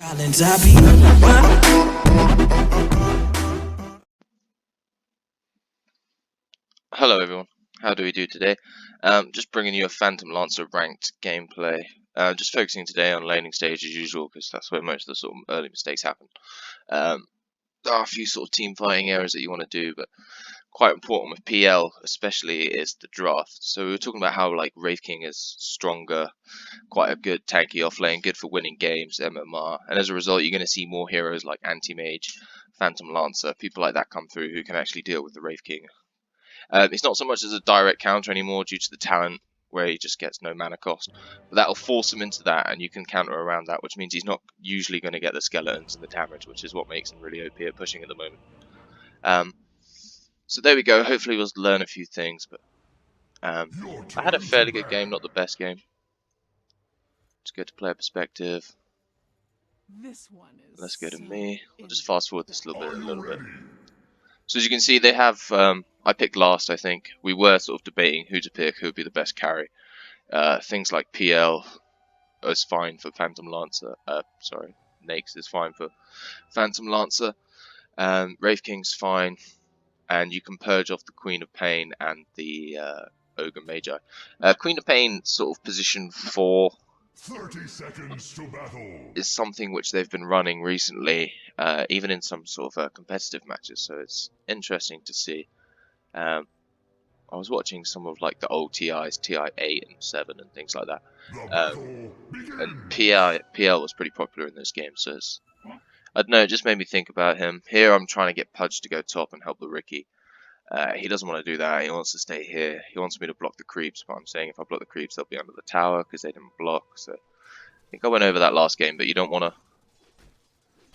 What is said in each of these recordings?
Hello everyone, how do we do today? Just bringing you a Phantom Lancer ranked gameplay. Just focusing today on laning stage as usual because that's where most of the sort of early mistakes happen. There are a few sort of team fighting errors that you want to do, but quite important with PL especially is the draft. So we were talking about how like Wraith King is stronger, quite a good tanky offlane, good for winning games, MMR, and as a result you're going to see more heroes like Anti-Mage, Phantom Lancer, people like that come through who can actually deal with the Wraith King. It's not so much as a direct counter anymore due to the talent where he just gets no mana cost, but that'll force him into that and you can counter around that, which means he's not usually going to get the skeletons and the damage, which is what makes him really OP at pushing at the moment. So there we go, hopefully we'll learn a few things, but I had a fairly good game, not the best game. Let's go to player perspective. Let's go to me. I'll just fast forward this a little bit. So as you can see, they have, I picked last, I think. We were sort of debating who to pick, who would be the best carry. Things like PL is fine for Phantom Lancer. Nakes is fine for Phantom Lancer. Wraith King's fine. And you can purge off the Queen of Pain and the Ogre Magi. Queen of Pain sort of position 4 30 seconds to battle is something which they've been running recently, even in some sort of competitive matches, so it's interesting to see. I was watching some of like the old TIs, TI 8 and 7 and things like that, and PL was pretty popular in those games, so I don't know, it just made me think about him. Here I'm trying to get Pudge to go top and help the Ricky. He doesn't want to do that, he wants to stay here. He wants me to block the creeps, but I'm saying if I block the creeps they'll be under the tower because they didn't block. So I think I went over that last game, but you don't want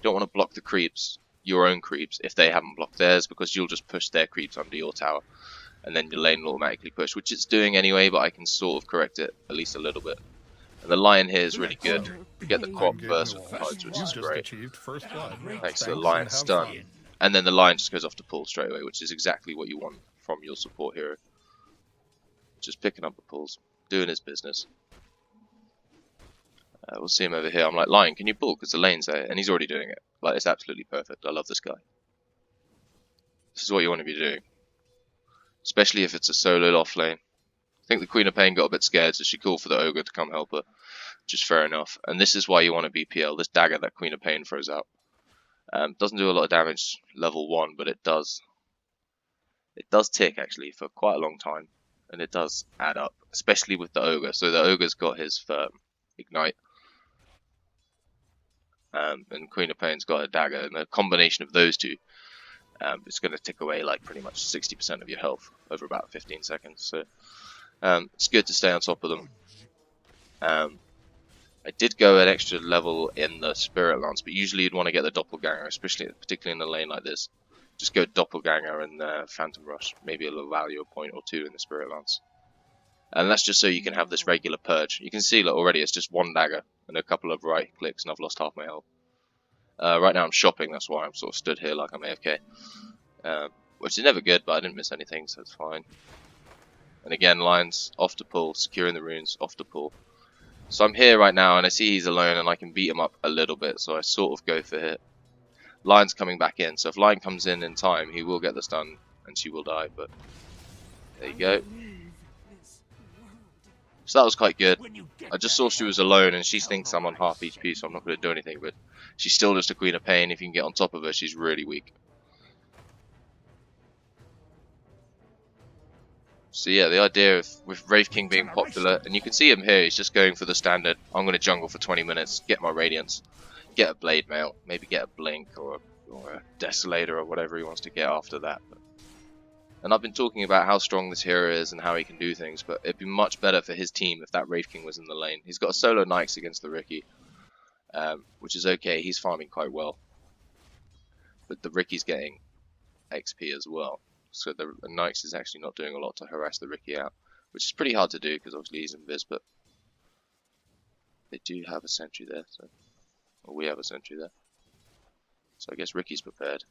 to block the creeps, your own creeps, if they haven't blocked theirs, because you'll just push their creeps under your tower and then your lane will automatically push, which it's doing anyway, but I can sort of correct it at least a little bit. And the Lion here is really good. You get the crop burst with Pudge, which is great. Thanks to the Lion stun. And then the Lion just goes off to pull straight away, which is exactly what you want from your support hero. Just picking up the pulls, doing his business. We'll see him over here. I'm like, Lion, can you pull? Because the lane's there, and he's already doing it. Like, it's absolutely perfect. I love this guy. This is what you want to be doing. Especially if it's a soloed off lane. I think the Queen of Pain got a bit scared, so she called for the Ogre to come help her. Just fair enough. And this is why you want to be PL. This dagger that Queen of Pain throws out. Doesn't do a lot of damage level 1, but it does. It does tick, actually, for quite a long time. And it does add up, especially with the Ogre. So the Ogre's got his Ignite. And Queen of Pain's got a dagger, and the combination of those two is going to tick away like pretty much 60% of your health over about 15 seconds. So it's good to stay on top of them. I did go an extra level in the Spirit Lance, but usually you'd want to get the Doppelganger, particularly in a lane like this. Just go Doppelganger and Phantom Rush, maybe a little value, a point or two in the Spirit Lance. And that's just so you can have this regular purge. You can see that already it's just one dagger and a couple of right clicks and I've lost half my health. Right now I'm shopping, that's why I'm sort of stood here like I'm AFK. Which is never good, but I didn't miss anything, so it's fine. And again, Lion's off to pull, securing the runes, off to pull. So I'm here right now and I see he's alone and I can beat him up a little bit, so I sort of go for hit. Lion's coming back in, so if Lion comes in time, he will get the stun and she will die, but there you go. So that was quite good. I just saw she was alone and she thinks I'm on half HP, so I'm not going to do anything, but she's still just a Queen of Pain. If you can get on top of her, she's really weak. So yeah, the idea of with Wraith King being popular, and you can see him here, he's just going for the standard, I'm going to jungle for 20 minutes, get my Radiance, get a Blade Mail, maybe get a Blink or a Desolator or whatever he wants to get after that. And I've been talking about how strong this hero is and how he can do things, but it'd be much better for his team if that Wraith King was in the lane. He's got a solo Nyx against the Ricky, which is okay, he's farming quite well. But the Ricky's getting XP as well. So the Nyx is actually not doing a lot to harass the Ricky out, which is pretty hard to do because obviously he's invis, but they do have a sentry there, so or we have a sentry there. So I guess Ricky's prepared.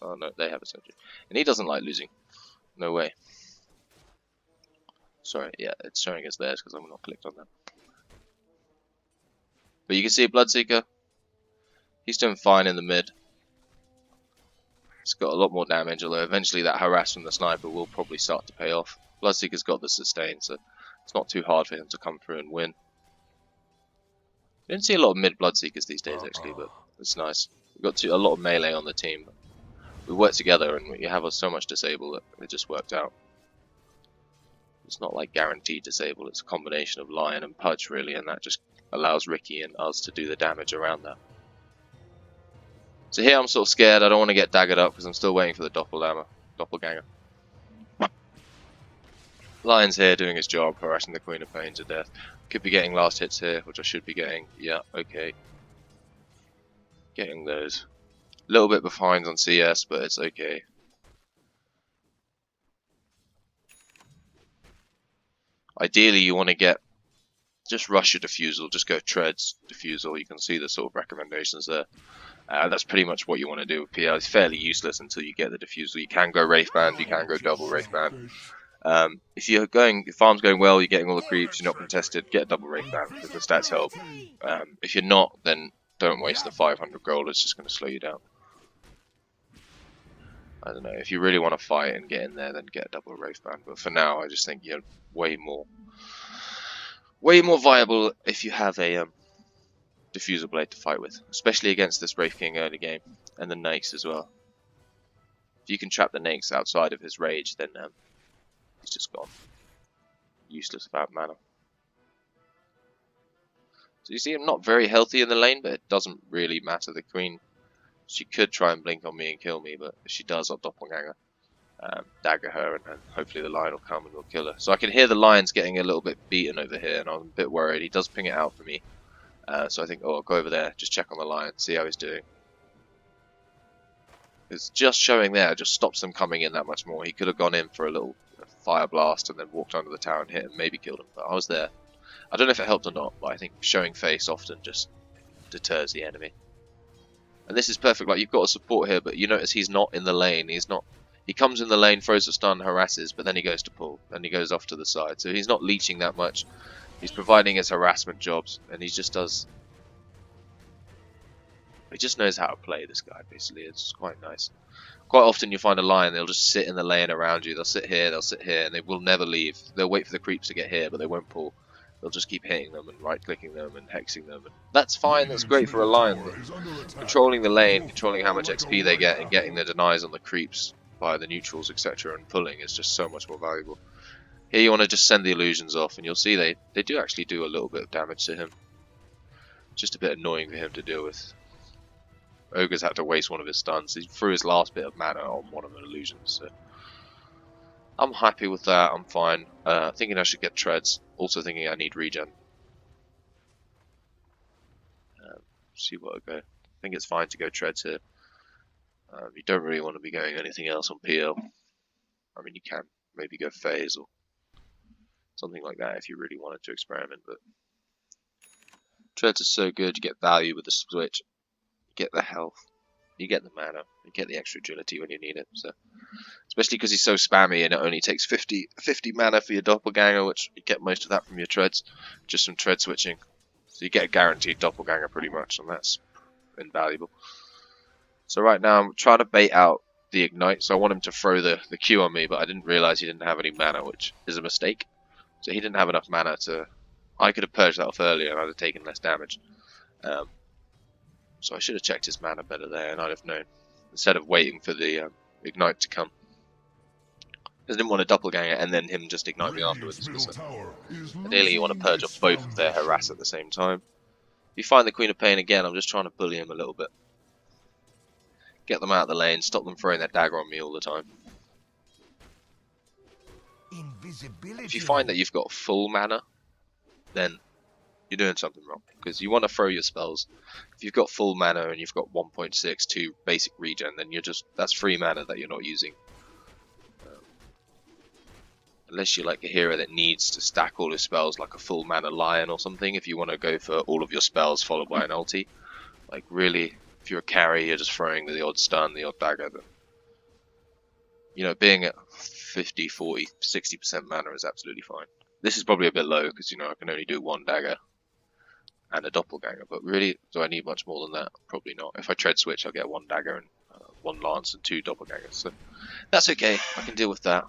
Oh no, they have a sentry. And he doesn't like losing. No way. Sorry, yeah, it's showing us theirs because I'm not clicked on that. But you can see Bloodseeker. He's doing fine in the mid. He's got a lot more damage, although eventually that harass from the sniper will probably start to pay off. Bloodseeker's got the sustain, so it's not too hard for him to come through and win. You don't see a lot of mid Bloodseekers these days, actually, but it's nice. We've got a lot of melee on the team. We work together, and we have so much disable that it just worked out. It's not like guaranteed disable, it's a combination of Lion and Pudge, really, and that just allows Ricky and us to do the damage around that. So here I'm sort of scared. I don't want to get daggered up because I'm still waiting for the doppelganger. Lion's here doing his job, harassing the Queen of Pain to death. Could be getting last hits here, which I should be getting. Yeah, okay. Getting those. A little bit behind on CS, but it's okay. Ideally, you want to get... just rush your defusal, just go treads, defusal. You can see the sort of recommendations there. That's pretty much what you want to do with PL. It's fairly useless until you get the defusal. You can go wraith band, you can go double wraith band. If your farm's going well, you're getting all the creeps, you're not contested, get a double wraith band because the stats help. If you're not, then don't waste the 500 gold. It's just going to slow you down. I don't know. If you really want to fight and get in there, then get a double wraith band. But for now, I just think you're way more viable if you have a diffuser blade to fight with, especially against this Wraith King early game, and the Nakes as well. If you can trap the Nakes outside of his rage, then he's just gone. Useless without mana. So you see him not very healthy in the lane, but it doesn't really matter. The Queen, she could try and blink on me and kill me, but if she does, I'll doppelganger, dagger her, and hopefully the Lion will come and we'll kill her. So I can hear the Lion's getting a little bit beaten over here, and I'm a bit worried. He does ping it out for me. So I think, I'll go over there, just check on the Lion, see how he's doing. It's just showing there, just stops them coming in that much more. He could have gone in for a little fire blast and then walked under the tower and hit him, maybe killed him, but I was there. I don't know if it helped or not, but I think showing face often just deters the enemy. And this is perfect, like you've got a support here, but you notice he's not in the lane, he comes in the lane, throws a stun, harasses, but then he goes to pull, then he goes off to the side, so he's not leeching that much. He's providing his harassment jobs, and he just knows how to play, this guy, basically. It's quite nice. Quite often you find a Lion, they'll just sit in the lane around you. They'll sit here, and they will never leave. They'll wait for the creeps to get here, but they won't pull. They'll just keep hitting them and right-clicking them and hexing them. And that's fine, that's great for a Lion. Controlling the lane, controlling how much XP they get, and getting the denies on the creeps via the neutrals, etc., and pulling is just so much more valuable. Here you want to just send the illusions off, and you'll see they do actually do a little bit of damage to him. Just a bit annoying for him to deal with. Ogre's had to waste one of his stuns. He threw his last bit of mana on one of the illusions. So I'm happy with that. I'm fine. Thinking I should get treads. Also thinking I need regen. See what I go. I think it's fine to go treads here. You don't really want to be going anything else on PL. I mean, you can maybe go phase or something like that if you really wanted to experiment, but treads are so good. You get value with the switch, you get the health, you get the mana, you get the extra agility when you need it. So, especially because he's so spammy and it only takes 50 mana for your doppelganger, which you get most of that from your treads, just from tread switching. So you get a guaranteed doppelganger pretty much, and that's invaluable. So right now I'm trying to bait out the ignite, so I want him to throw the Q on me, but I didn't realise he didn't have any mana, which is a mistake. So he didn't have enough mana to... I could have purged that off earlier and I'd have taken less damage. So I should have checked his mana better there and I'd have known. Instead of waiting for the ignite to come. Because I didn't want a doppelganger and then him just ignite me afterwards. Ideally you want to purge off both of their harass at the same time. If you find the Queen of Pain again, I'm just trying to bully him a little bit. Get them out of the lane, stop them throwing their dagger on me all the time. If you find that you've got full mana, then you're doing something wrong, because you want to throw your spells. If you've got full mana and you've got 1.62 basic regen, then that's free mana that you're not using. Unless you're like a hero that needs to stack all his spells like a full mana Lion or something, if you want to go for all of your spells followed by an ulti. Like really, if you're a carry, you're just throwing the odd stun, the odd dagger, then, you know, being at 50, 40, 60% mana is absolutely fine. This is probably a bit low because, you know, I can only do one dagger. and a doppelganger. But really, do I need much more than that? Probably not. If I tread switch, I'll get 1 dagger and 1 lance and 2 doppelgangers. So that's okay. I can deal with that.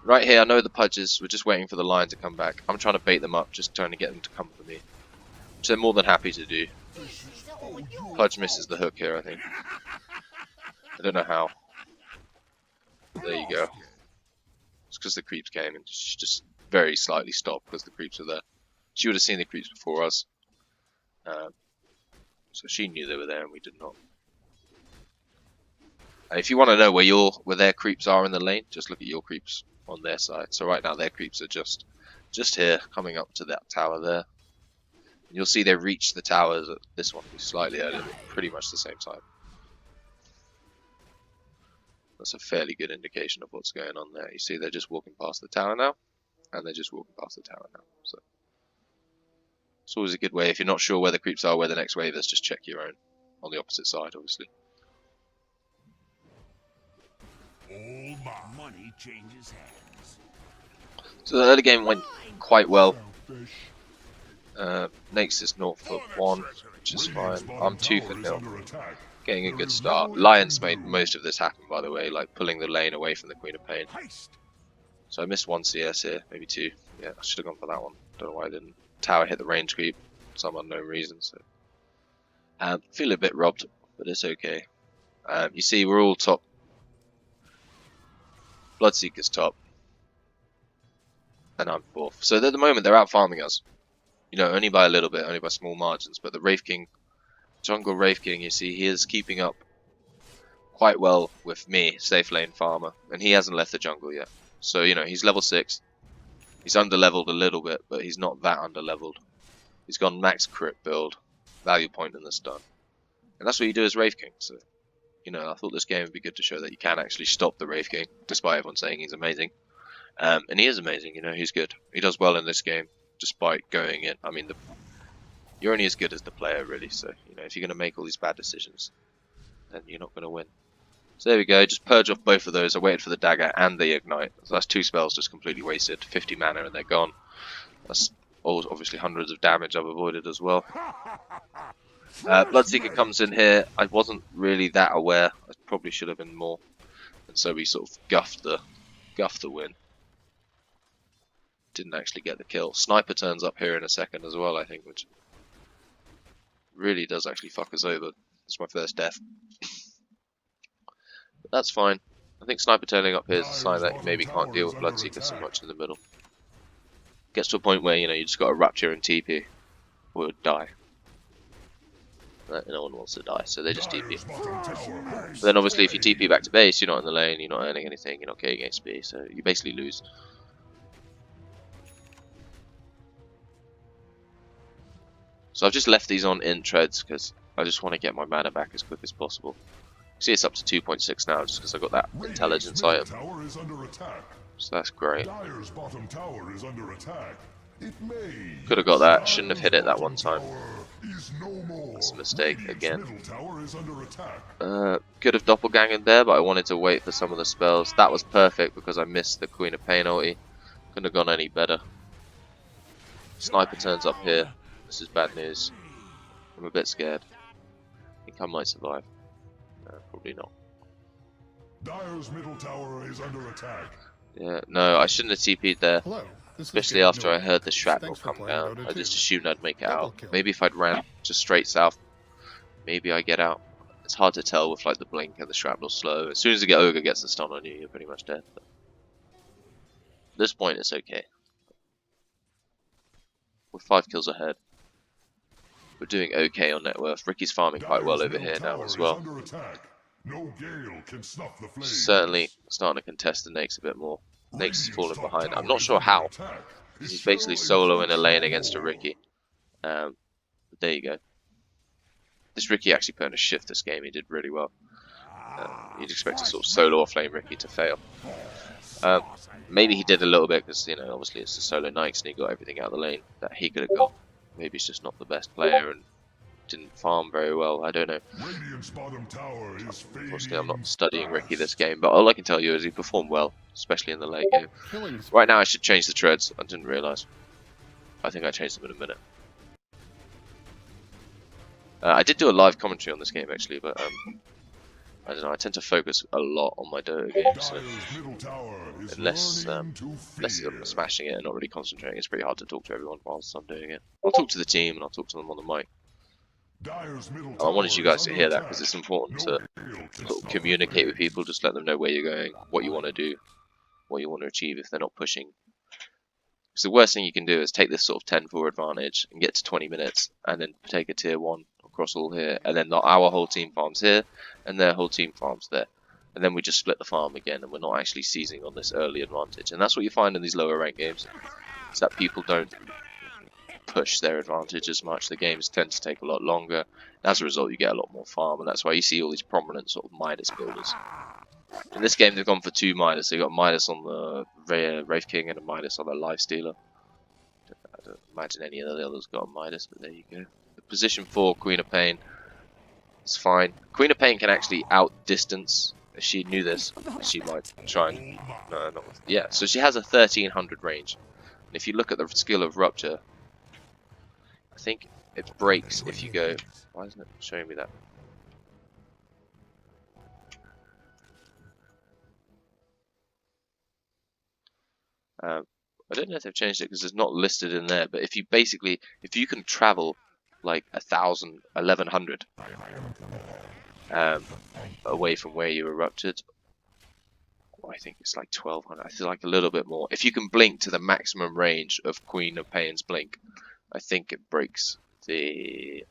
Right here, I know the pudges. We're just waiting for the lion to come back. I'm trying to bait them up, just trying to get them to come for me, which they're more than happy to do. Pudge misses the hook here, I think. I don't know how. There you go. It's because the creeps came and she just very slightly stopped because the creeps were there. She would have seen the creeps before us. So she knew they were there and we did not. And if you want to know where their creeps are in the lane, just look at your creeps on their side. So right now their creeps are just here, coming up to that tower there. And you'll see they reach the towers at this one slightly earlier, but pretty much the same time. That's a fairly good indication of what's going on there. You see they're just walking past the tower now, and they're just walking past the tower now. So it's always a good way, if you're not sure where the creeps are, where the next wave is, just check your own on the opposite side, obviously. Money changes hands. So the early game went quite well. Nate's is 0 for 1, which is fine. I'm 2 for 0. Getting a good start. Lions made most of this happen, by the way, like pulling the lane away from the Queen of Pain. So I missed 1 CS here, maybe 2. Yeah, I should have gone for that one. Don't know why I didn't. Tower hit the range creep, some unknown reason. So feel a bit robbed, but it's okay. You see, we're all top. Bloodseeker's top, and I'm 4th. So at the moment they're out farming us. You know, only by a little bit, only by small margins. But the Wraith King, Jungle Wraith King, you see, he is keeping up quite well with me, safe lane farmer, and he hasn't left the jungle yet. So you know, he's level 6. He's under-leveled a little bit, but he's not that under-leveled. He's gone max crit build, value point in the stun, and that's what you do as Wraith King. So you know, I thought this game would be good to show that you can actually stop the Wraith King, despite everyone saying he's amazing. And he is amazing, you know, he's good. He does well in this game, despite going in. I mean, you're only as good as the player, really. So, you know, if you're going to make all these bad decisions, then you're not going to win. So there we go, just purge off both of those. I waited for the dagger and the ignite. So that's 2 spells just completely wasted. 50 mana and they're gone. That's obviously hundreds of damage I've avoided as well. Bloodseeker comes in here. I wasn't really that aware. I probably should have been more. And so we sort of guffed the win. Didn't actually get the kill. Sniper turns up here in a second as well, I think, which really does actually fuck us over. It's my first death. But that's fine. I think Sniper turning up here is a sign that he maybe can't deal with Bloodseeker so much in the middle. Gets to a point where, you know, you just got to Rapture and TP or die. No one wants to die, so they just TP. But then obviously if you TP back to base, you're not in the lane, you're not earning anything, you're not getting HP, so you basically lose. So I've just left these on in treads because I just want to get my mana back as quick as possible. See, it's up to 2.6 now just because I got that intelligence item. So that's great. Could have got that, shouldn't have hit it that one time. That's a mistake again. Could have doppelgangered there, but I wanted to wait for some of the spells. That was perfect because I missed the Queen of Pain ulti. Couldn't have gone any better. Sniper turns up here. This is bad news. I'm a bit scared. I think I might survive. Probably not. Dire's middle tower is under attack. Yeah, no, I shouldn't have TP'd there. Especially after I heard the shrapnel come down. I just assumed I'd make it out. Maybe if I'd ran just straight south, maybe I get out. It's hard to tell with like the blink and the shrapnel slow. As soon as the ogre gets the stun on you, you're pretty much dead. But at this point, it's okay. We're 5 kills ahead. We're doing okay on net worth. Ricky's farming quite well over here now as well. Certainly starting to contest the Nakes a bit more. Nakes is falling behind. I'm not sure how. He's basically solo in a lane against a Ricky. But there you go. This Ricky actually put in a shift this game. He did really well. You'd expect a sort of solo offlane Ricky to fail. Maybe he did a little bit because, you know, obviously it's the solo Nikes and he got everything out of the lane that he could have got. Maybe he's just not the best player and didn't farm very well. I don't know. Unfortunately, I'm not studying Ricky this game, but all I can tell you is he performed well, especially in the late game. Right now, I should change the treads. I didn't realise. I think I changed them in a minute. I did do a live commentary on this game actually, but I don't know. I tend to focus a lot on my Dota games, so unless I'm smashing it and not really concentrating, it's pretty hard to talk to everyone whilst I'm doing it. I'll talk to the team and I'll talk to them on the mic. I wanted you guys to hear that because it's important to sort of communicate with people, just let them know where you're going, what you want to do, what you want to achieve if they're not pushing. Because the worst thing you can do is take this sort of 10-4 advantage and get to 20 minutes and then take a tier 1 across all here, and then our whole team farms here and their whole team farms there. And then we just split the farm again and we're not actually seizing on this early advantage. And that's what you find in these lower rank games, is that people don't push their advantage as much. The games tend to take a lot longer. As a result, you get a lot more farm, and that's why you see all these prominent sort of Midas builders. In this game, they've gone for 2 Midas. They got Midas on the Wraith King and a Midas on the Life Stealer. I don't imagine any of the others got a Midas, but there you go. The position 4 Queen of Pain is fine. Queen of Pain can actually outdistance. If she knew this, she might try and yeah. So she has a 1300 range, and if you look at the skill of Rupture, I think it breaks if you go. Why isn't it showing me that? I don't know if they've changed it because it's not listed in there. But if you can travel like 1,000, 1,100 away from where you were ruptured, I think it's like 1,200. I feel like a little bit more. If you can blink to the maximum range of Queen of Pain's blink, I think it breaks the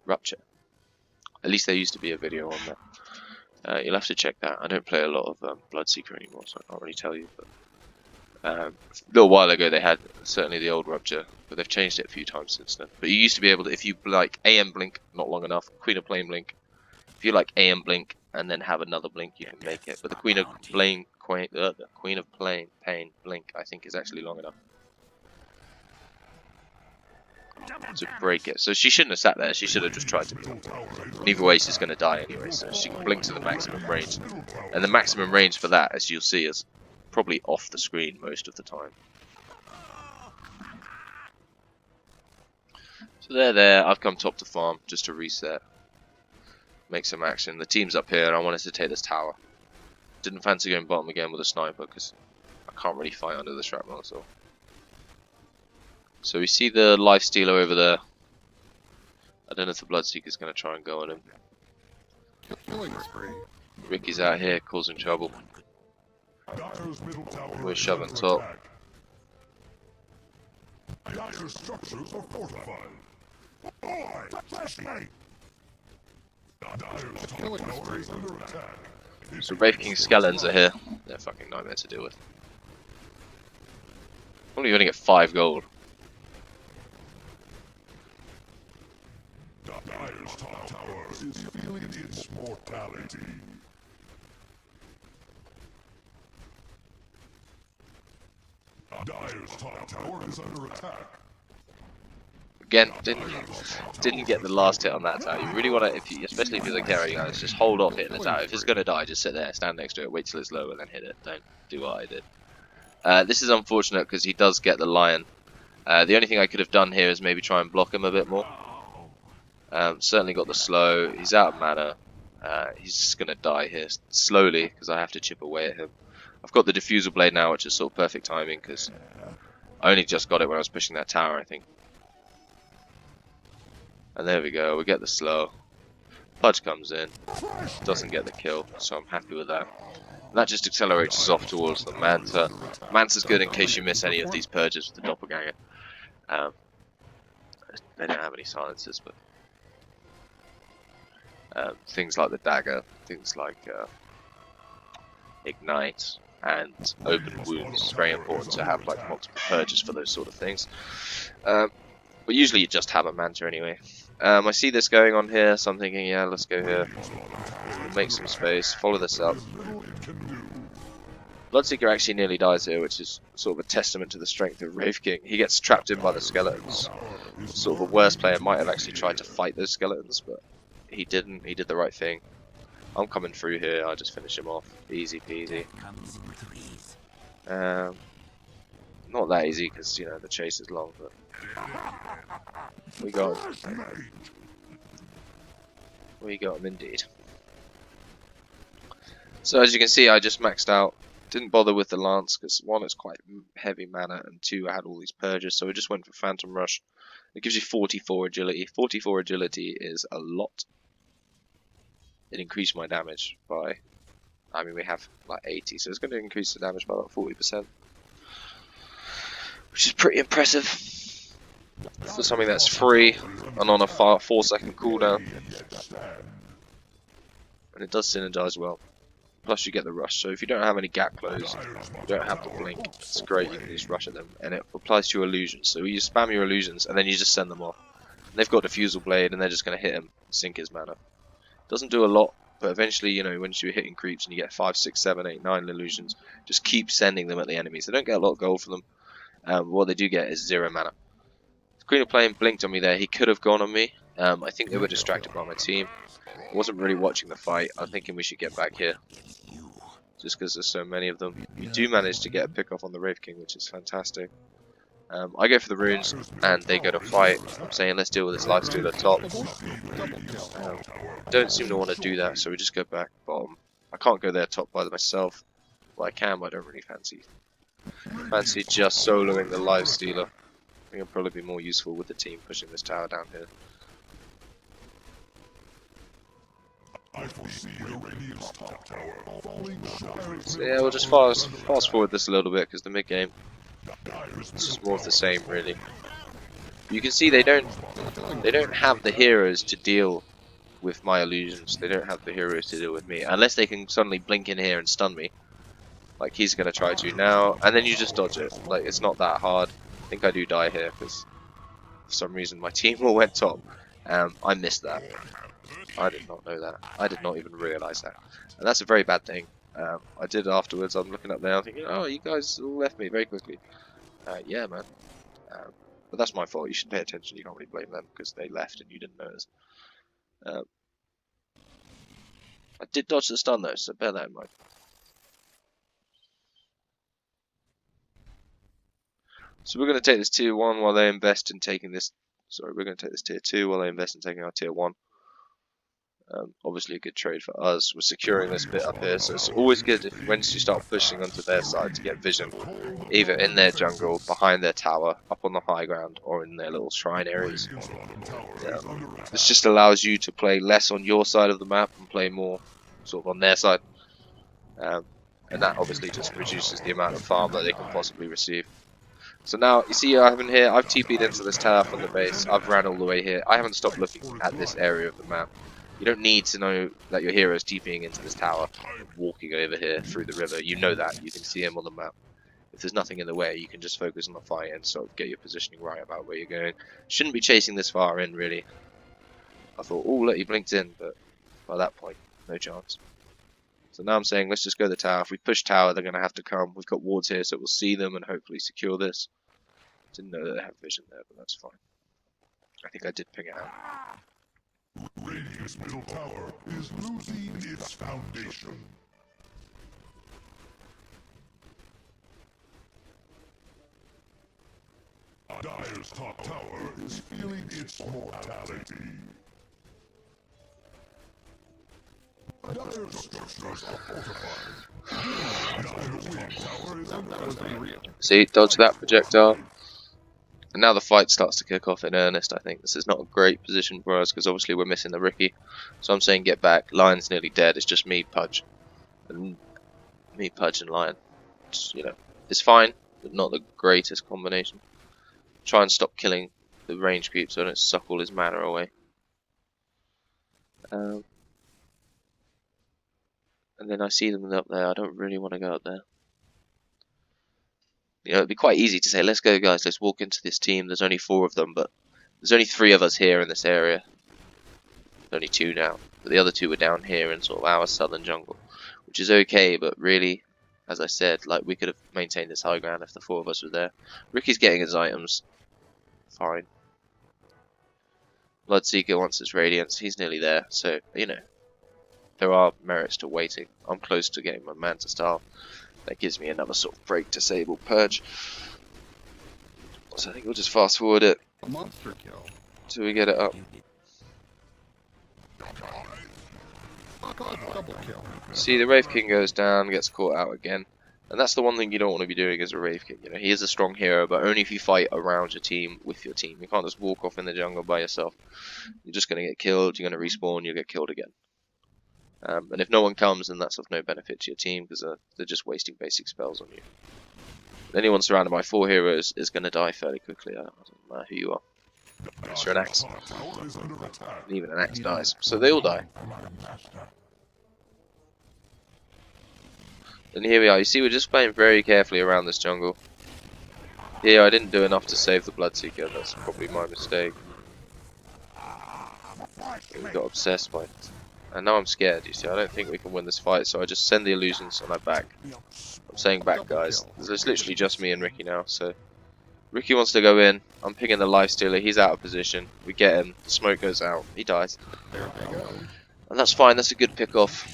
Rupture. At least there used to be a video on that. You'll have to check that. I don't play a lot of Bloodseeker anymore, so I can't really tell you. But a little while ago they had certainly the old Rupture, but they've changed it a few times since then. But you used to be able to, if you like AM blink, not long enough, Queen of Pain blink. If you like AM blink and then have another blink, you can make it. But the Queen of Pain blink, I think, is actually long enough to break it. So she shouldn't have sat there. She should have just tried to. And either way, she's going to die anyway. So she can blink to the maximum range, and the maximum range for that, as you'll see, is probably off the screen most of the time. So they're there. I've come top to farm just to reset, make some action. The team's up here, and I wanted to take this tower. Didn't fancy going bottom again with a sniper because I can't really fight under the shrapnel. So we see the Life Stealer over there. I don't know if the Bloodseeker's going to try and go on him. Ricky's out here causing trouble. We're shoving top. So Wraith King Skeletons are here. They're fucking nightmare to deal with. Only going to get 5 gold. Dire's top tower is feeling its mortality. Dire's top tower is under attack. Again, didn't get the last hit on that tower. You really want to, especially if you're the carry guys, just hold off hitting the tower. If it's going to die, just sit there, stand next to it, wait till it's low, and then hit it. Don't do what I did. This is unfortunate because he does get the lion. The only thing I could have done here is maybe try and block him a bit more. Certainly got the slow. He's out of mana. He's just going to die here slowly because I have to chip away at him. I've got the diffusal blade now, which is sort of perfect timing because I only just got it when I was pushing that tower, I think. And there we go. We get the slow. Pudge comes in. Doesn't get the kill, so I'm happy with that. And that just accelerates us off towards the Manta. Manta's good in case you miss any of these purges with the Doppelganger. They don't have any silencers, but things like the dagger, things like ignite and open wounds. It's very important to have like multiple purges for those sort of things. But usually you just have a Manta anyway. I see this going on here, so I'm thinking, yeah, let's go here. Make some space, follow this up. Bloodseeker actually nearly dies here, which is sort of a testament to the strength of Wraith King. He gets trapped in by the skeletons. Sort of a worse player might have actually tried to fight those skeletons, but he didn't. He did the right thing. I'm coming through here, I'll just finish him off. Easy peasy. Not that easy because, you know, the chase is long, but we got him. We got him indeed. So as you can see, I just maxed out. Didn't bother with the lance because one, it's quite heavy mana, and two, I had all these purges, so I just went for Phantom Rush. It gives you 44 agility. 44 agility is a lot. It increased my damage by, I mean, we have like 80, so it's going to increase the damage by about 40%, which is pretty impressive for something that's free and on a 4-second cooldown. And it does synergize well. Plus you get the rush, so if you don't have any gap close, you don't have to blink, it's great, you can just rush at them. And it applies to your illusions, so you spam your illusions and then you just send them off. And they've got Diffusal Blade and they're just going to hit him, sink his mana. Doesn't do a lot, but eventually, you know, once you're hitting creeps and you get 5, 6, 7, 8, 9 illusions, just keep sending them at the enemies. They don't get a lot of gold for them, what they do get is 0 mana. Queen of Flame blinked on me there, he could have gone on me. I think they were distracted by my team. I wasn't really watching the fight, I'm thinking we should get back here. Just because there's so many of them. You do manage to get a pick off on the Wraith King, which is fantastic. I go for the runes, and they go to fight. I'm saying let's deal with this lifesteal at top. Don't seem to want to do that, so we just go back bottom. I can't go there top by myself. Well, I can, but I don't really fancy just soloing the lifestealer. I think it'll probably be more useful with the team pushing this tower down here. So yeah, we'll just fast forward this a little bit because the mid game is just more of the same, really. You can see they don't have the heroes to deal with my illusions. They don't have the heroes to deal with me unless they can suddenly blink in here and stun me, like he's gonna try to now. And then you just dodge it. Like, it's not that hard. I think I do die here because for some reason my team all went top. I missed that. I did not know that. I did not even realise that. And that's a very bad thing. I did afterwards. I'm looking up there, I'm thinking, oh, you guys all left me very quickly. Yeah, man. But that's my fault. You should pay attention. You can't really blame them because they left and you didn't notice. I did dodge the stun though, so bear that in mind. So we're going to take this tier 1 while they invest in taking this. Sorry, we're going to take this tier 2 while they invest in taking our tier 1. Obviously a good trade for us. We're securing this bit up here, so it's always good if once you start pushing onto their side to get vision, either in their jungle, behind their tower, up on the high ground, or in their little shrine areas. This just allows you to play less on your side of the map and play more sort of on their side, and that obviously just reduces the amount of farm that they can possibly receive. So now, you see I haven't here, I've TP'd into this tower from the base, I've ran all the way here, I haven't stopped looking at this area of the map. You don't need to know that your hero is TPing into this tower, walking over here through the river. You know that. You can see him on the map. If there's nothing in the way, you can just focus on the fight and sort of get your positioning right about where you're going. Shouldn't be chasing this far in, really. I thought, oh, look, he blinked in, but by that point, no chance. So now I'm saying, let's just go to the tower. If we push tower, they're going to have to come. We've got wards here, so we'll see them and hopefully secure this. Didn't know that they have vision there, but that's fine. I think I did ping it out. Radiant's middle tower is losing its foundation. Dire's top tower is feeling its mortality. Dire's structures are fortified. Dire's top tower is under attack. See, dodge that projectile. And now the fight starts to kick off in earnest, I think. This is not a great position for us, because obviously we're missing the Ricky. So I'm saying get back. Lion's nearly dead. It's just me, Pudge. And me, Pudge, and Lion. It's, you know, it's fine, but not the greatest combination. Try and stop killing the range creep so I don't suck all his mana away. And then I see them up there. I don't really want to go up there. You know, it'd be quite easy to say, let's go guys, let's walk into this team. There's only 4 of them, but there's only 3 of us here in this area. There's only 2 now. But the other 2 were down here in sort of our southern jungle. Which is okay, but really, as I said, like, we could have maintained this high ground if the 4 of us were there. Ricky's getting his items. Fine. Bloodseeker wants his radiance. He's nearly there. So, you know, there are merits to waiting. I'm close to getting my Manta Style. That gives me another sort of break to Sable Purge. So I think we'll just fast forward it A monster kill. till we get it up. Double kill. See, the Wraith King goes down, gets caught out again. And that's the one thing you don't want to be doing as a Wraith King. You know, he is a strong hero, but only if you fight around your team, with your team. You can't just walk off in the jungle by yourself. You're just going to get killed, you're going to respawn, you'll get killed again. And if no one comes, then that's of no benefit to your team, because they're just wasting basic spells on you. Anyone surrounded by 4 heroes is going to die fairly quickly. I don't matter who you are. Unless you're an axe. And even an axe dies. So they all die. And here we are. You see, we're just playing very carefully around this jungle. Here, I didn't do enough to save the Bloodseeker. That's probably my mistake. We got obsessed by it. And now I'm scared, you see. I don't think we can win this fight, so I just send the illusions and I back. I'm saying back, guys. It's literally just me and Ricky now, so... Ricky wants to go in. I'm picking the Lifestealer. He's out of position. We get him. The smoke goes out. He dies. And that's fine. That's a good pick off.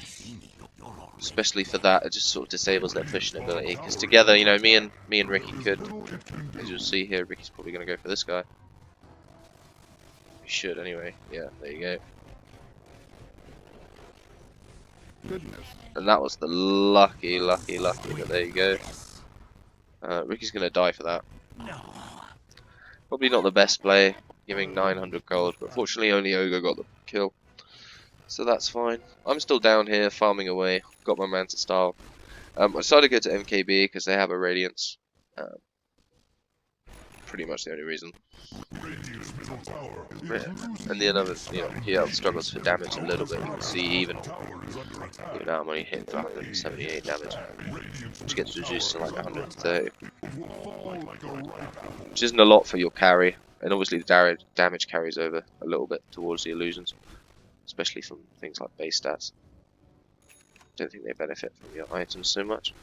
Especially for that. It just sort of disables their pushing ability. Because together, you know, me and Ricky could. As you'll see here, Ricky's probably going to go for this guy. He should anyway. Yeah, there you go. Goodness. And that was the lucky, but there you go. Ricky's going to die for that. Probably not the best play, giving 900 gold, but fortunately only Ogre got the kill. So that's fine. I'm still down here farming away, got my Manta Style. I decided to go to MKB because they have a Radiance. Pretty much the only reason. Yeah. And the other, you know, he struggles for damage a little bit. You can see even now I'm only hitting for 178 damage, which gets reduced to like 130, which isn't a lot for your carry. And obviously the damage carries over a little bit towards the illusions, especially from things like base stats. Don't think they benefit from your items so much.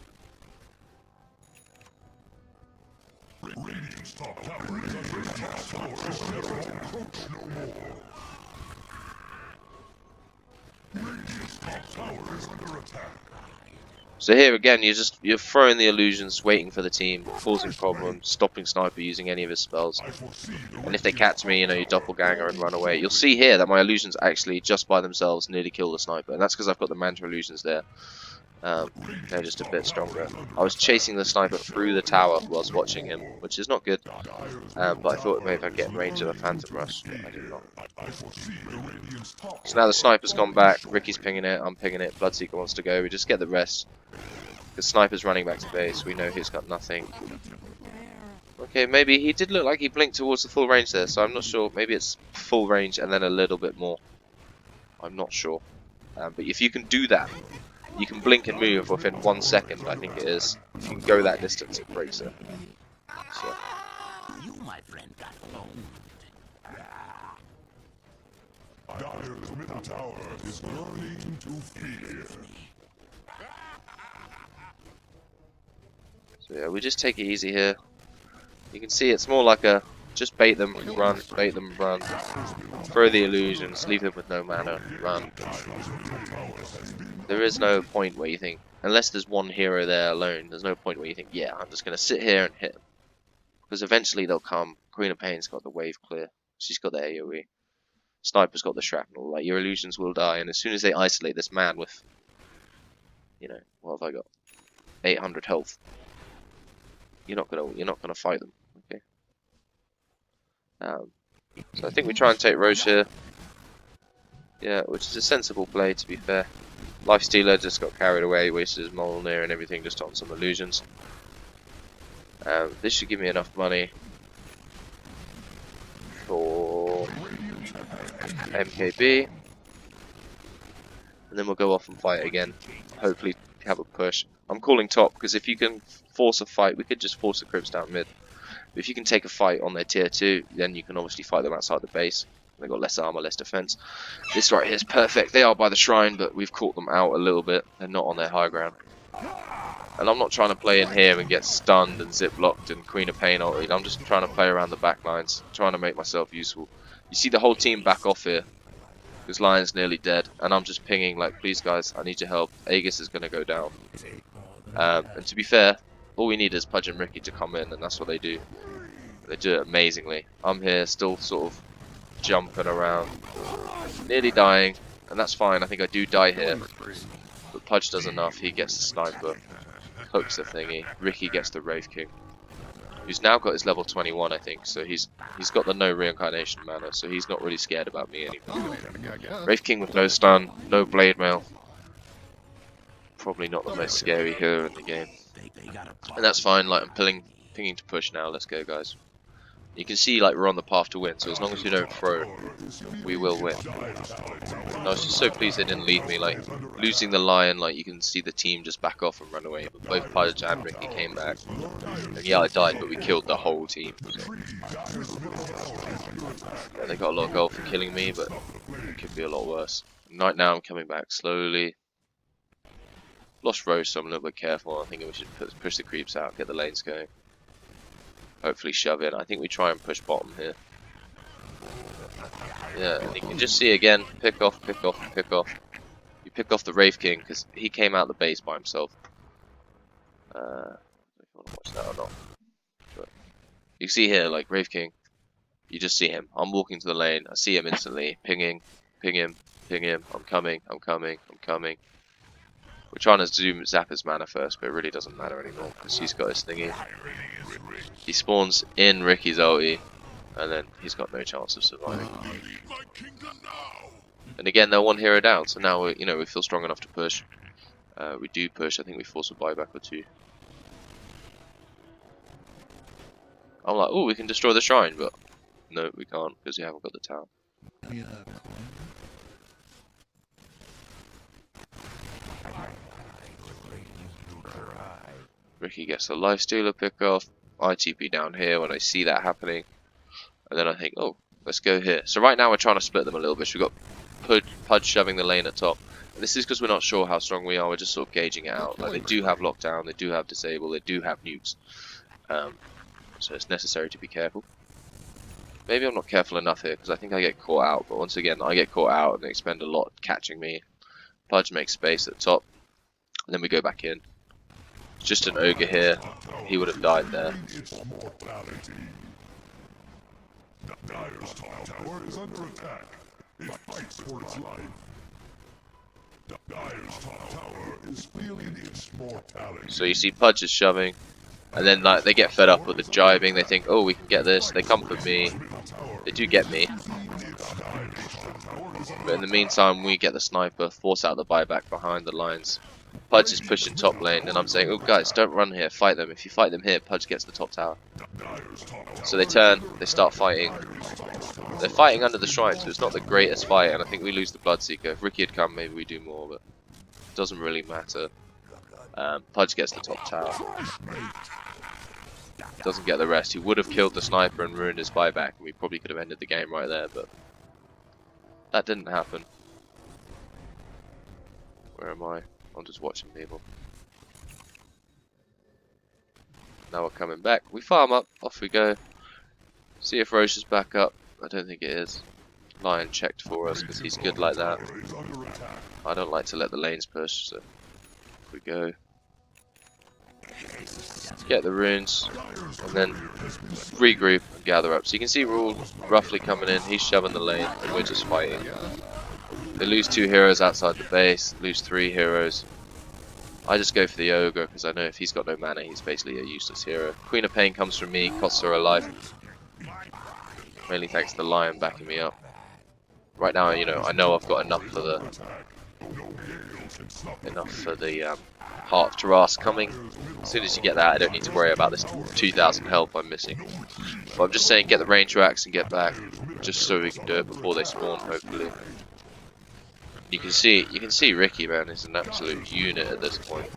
So here again, you're throwing the illusions, waiting for the team, causing problems, stopping Sniper using any of his spells. And if they catch me, you know, you doppelganger and run away. You'll see here that my illusions actually, just by themselves, nearly kill the Sniper, and that's because I've got the Manta illusions there. They're just a bit stronger. I was chasing the Sniper through the tower whilst watching him, which is not good. But I thought maybe I'd get in range of a Phantom Rush. I did not. So now the Sniper's gone back. Ricky's pinging it. I'm pinging it. Bloodseeker wants to go. We just get the rest. The Sniper's running back to base. We know he's got nothing. Okay, maybe he did look like he blinked towards the full range there, so I'm not sure. Maybe it's full range and then a little bit more. I'm not sure. But if you can do that, you can blink and move within 1 second, I think it is. If you can go that distance, it breaks it. So. You, my friend, got owned. Dire's middle tower is learning to fear. So yeah, we just take it easy here. You can see it's more like a just bait them, run, bait them, run. Throw the illusions, leave them with no mana, run. There is no point where you think, unless there's one hero there alone, there's no point where you think, yeah, I'm just going to sit here and hit them. Because eventually they'll come. Queen of Pain's got the wave clear. She's got the AoE. Sniper's got the shrapnel. Like, your illusions will die, and as soon as they isolate this man with, you know, what have I got? 800 health. You're not gonna fight them. Okay. So I think we try and take Roche here. Yeah, which is a sensible play, to be fair. Lifestealer just got carried away, wasted his Mjolnir and everything just on some illusions. This should give me enough money for MKB. And then we'll go off and fight again. Hopefully have a push. I'm calling top, because if you can force a fight, we could just force the Crips down mid. But if you can take a fight on their tier 2, then you can obviously fight them outside the base. They've got less armor, less defense. This right here is perfect. They are by the shrine, but we've caught them out a little bit. They're not on their high ground. And I'm not trying to play in here and get stunned and zip locked and Queen of Pain ulted. I'm just trying to play around the back lines, trying to make myself useful. You see the whole team back off here, because Lion's nearly dead, and I'm just pinging like, please guys, I need your help. Aegis is going to go down. And to be fair, all we need is Pudge and Ricky to come in, and that's what they do. They do it amazingly. I'm here still sort of jumping around, nearly dying, and that's fine. I think I do die here, but Pudge does enough. He gets the sniper, hooks the thingy. Ricky gets the Wraith King, who's now got his level 21, I think. So he's got the no reincarnation mana, so he's not really scared about me anymore. Wraith King with no stun, no blade mail. Probably not the most scary hero in the game, and that's fine. Like I'm pinging to push now. Let's go, guys. You can see like we're on the path to win, so as long as we don't throw, we will win. And I was just so pleased they didn't leave me. Like losing the lion, like you can see the team just back off and run away. But both Pudge and Ricky came back. And yeah, I died, but we killed the whole team. Yeah, they got a lot of gold for killing me, but it could be a lot worse. Right now I'm coming back slowly. Lost Rose, so I'm a little bit careful. I think we should push the creeps out, get the lanes going. Hopefully shove in. I think we try and push bottom here. Yeah, and you can just see again, pick off, pick off, pick off. You pick off the Wraith King because he came out the base by himself. I don't know if you want to watch that or not. But you can see here, like Wraith King, you just see him. I'm walking to the lane, I see him instantly, pinging, ping him, ping him. I'm coming, I'm coming, I'm coming. We're trying to zap his mana first, but it really doesn't matter anymore because he's got his thingy. He spawns in Ricky's ulti, and then he's got no chance of surviving. And again, they're one hero down, so now we feel strong enough to push. We do push. I think we force a buyback or two. I'm like, oh, we can destroy the shrine, but no, we can't because we haven't got the tower. Ricky gets the lifestealer pick off. I TP down here when I see that happening, and then I think, oh, let's go here. So right now we're trying to split them a little bit. So we've got Pudge shoving the lane at top. And this is because we're not sure how strong we are. We're just sort of gauging it out. Like they do have lockdown, they do have disable, they do have nukes. So it's necessary to be careful. Maybe I'm not careful enough here because I think I get caught out. But once again, I get caught out and they expend a lot catching me. Pudge makes space at top, and then we go back in. Just an ogre here, he would have died there. Dyer's tower is under attack. It fights for its life. Dyer's tower is feeling its mortality. So you see Pudge is shoving, and then like they get fed up with the jibing. They think, oh, we can get this. They come for me. They do get me. But in the meantime, we get the sniper, force out the buyback behind the lines. Pudge is pushing top lane, and I'm saying, oh guys, don't run here, fight them. If you fight them here, Pudge gets the top tower. So they turn, they start fighting. They're fighting under the shrine, so it's not the greatest fight, and I think we lose the Bloodseeker. If Ricky had come, maybe we do more, but it doesn't really matter. Pudge gets the top tower. Doesn't get the rest. He would have killed the sniper and ruined his buyback, and we probably could have ended the game right there, but that didn't happen. Where am I? I'm just watching people. Now we're coming back. We farm up. Off we go. See if Roche is back up. I don't think it is. Lion checked for us because he's good like that. I don't like to let the lanes push, so off we go. Get the runes and then regroup and gather up. So you can see we're all roughly coming in. He's shoving the lane and we're just fighting. They lose 2 heroes outside the base, lose 3 heroes. I just go for the ogre because I know if he's got no mana, he's basically a useless hero. Queen of Pain comes from me, costs her a life. Mainly thanks to the lion backing me up. Right now, I know I've got enough for the Heart of Taras coming. As soon as you get that, I don't need to worry about this 2,000 health I'm missing. But I'm just saying, get the ranger axe and get back, just so we can do it before they spawn, hopefully. You can see Ricky, man, is an absolute unit at this point.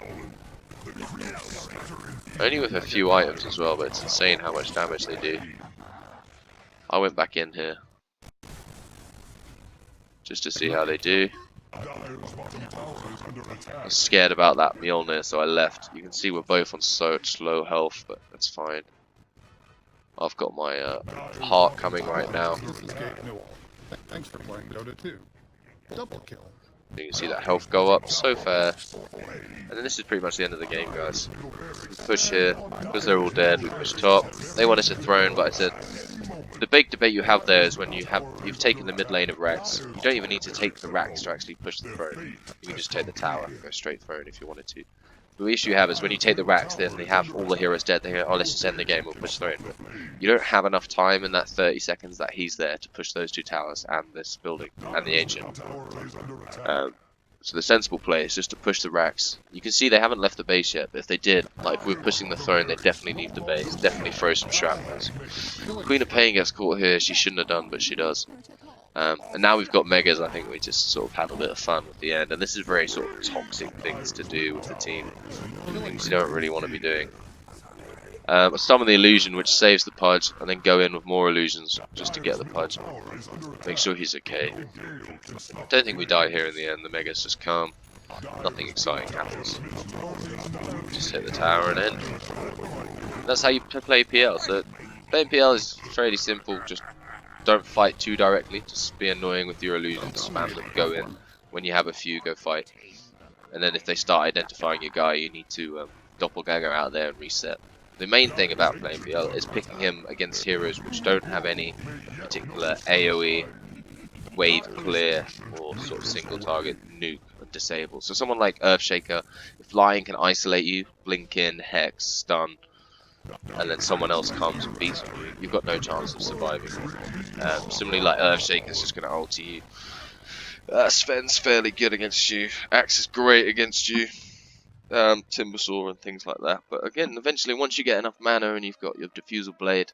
Only with a few items as well, but it's insane how much damage they do. I went back in here just to see how they do. I was scared about that Mjolnir, so I left. You can see we're both on such low health, but that's fine. I've got my heart coming right now. Thanks for playing Dota 2. Double kill. You can see that health go up so fast. And then this is pretty much the end of the game, guys. We push here, because they're all dead, we push top. They wanted to throne, but I said, the big debate you have there is when you've taken the mid lane of Rax. You don't even need to take the Rax to actually push the throne. You can just take the tower, go straight throne if you wanted to. The issue you have is when you take the Rax, then they have all the heroes dead. They go, oh, let's just end the game, we'll push throne. But you don't have enough time in that 30 seconds that he's there to push those 2 towers and this building and the ancient. So the sensible play is just to push the Rax. You can see they haven't left the base yet, but if they did, like if we were pushing the throne, they'd definitely leave the base, definitely throw some shrapnels. Queen of Pain gets caught here, she shouldn't have done, but she does. And now we've got Megas, I think we just sort of had a bit of fun with the end, and this is very sort of toxic things to do with the team. Things you don't really want to be doing. Summon the illusion which saves the Pudge, and then go in with more illusions just to get the Pudge. Make sure he's okay. Don't think we die here in the end, the Mega's just calm. Nothing exciting happens. Just hit the tower and end. That's how you play PL, so playing PL is fairly simple, just don't fight too directly, just be annoying with your illusions, spam them, go in. When you have a few, go fight. And then if they start identifying your guy, you need to doppelganger out there and reset. The main thing about playing PL is picking him against heroes which don't have any particular AoE, wave clear, or sort of single target nuke or disable. So someone like Earthshaker, if Lion can isolate you, blink in, hex, stun, and then someone else comes and beats you, you've got no chance of surviving. Similarly, like Earthshaker's just going to ulti you. Sven's fairly good against you. Axe is great against you. Timbersaw and things like that. But again, eventually, once you get enough mana and you've got your diffusal blade,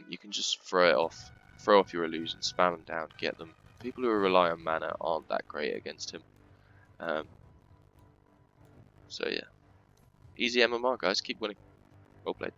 you can just throw it off. Throw off your illusions, spam them down, get them. People who rely on mana aren't that great against him. So yeah. Easy MMR, guys. Keep winning. Well played.